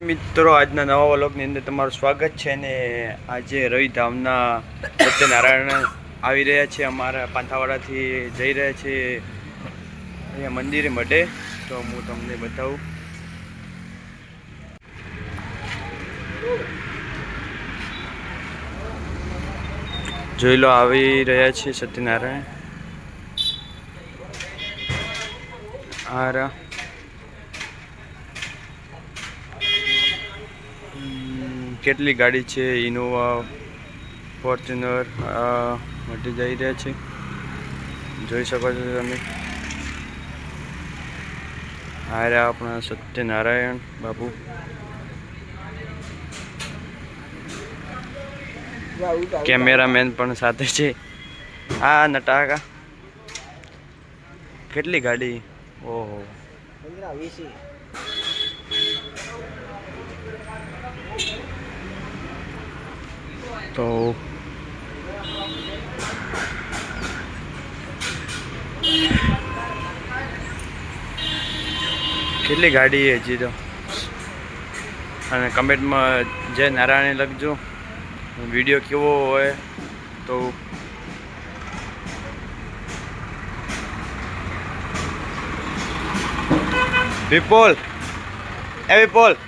મિત્રો આજના નવા વ્લોગની અંદર તમારું સ્વાગત છે ને આજે રવિધામના સત્યનારાયણ આવી રહ્યા છે અમારા પાંથાવાડાથી જઈ રહ્યા છે અહીંયા મંદિરે માટે તો હું તમને બતાવું જોઈ લો આવી રહ્યા છે સત્યનારાયણ આરા કેટલી ગાડી છે ઇનોવા ફોર્ચ્યુનર માટે જઈ રહ્યા છે જોઈ શકો છો તમે આ રહ્યા આપણા સત્યનારાયણ બાપુ કેમેરામેન પણ સાથે છે આ નટાકા કેટલી ગાડી ઓહો તો કેટલી ગાડી હજી તો અને કમેન્ટમાં જય નારાયણ લખજો વિડીયો કેવો હોય તો વિપોલ વિપોલ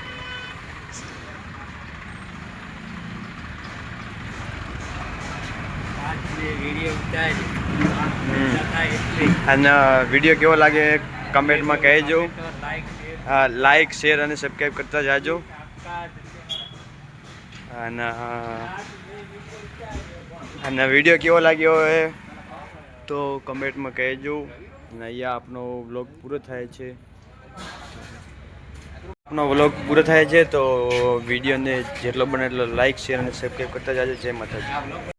અને વિડીયો કેવો લાગે કમેન્ટમાં કહેજો લાઈક શેર અને સબસ્ક્રાઈબ કરતા જાજો અને વિડીયો કેવો લાગ્યો હોય તો કમેન્ટમાં કહેજો અને અહીંયા આપણો વ્લોગ પૂરો થાય છે તો વિડીયોને જેટલો બને એટલો લાઈક શેર અને સબસ્ક્રાઈબ કરતા જાજો જય માતાજી।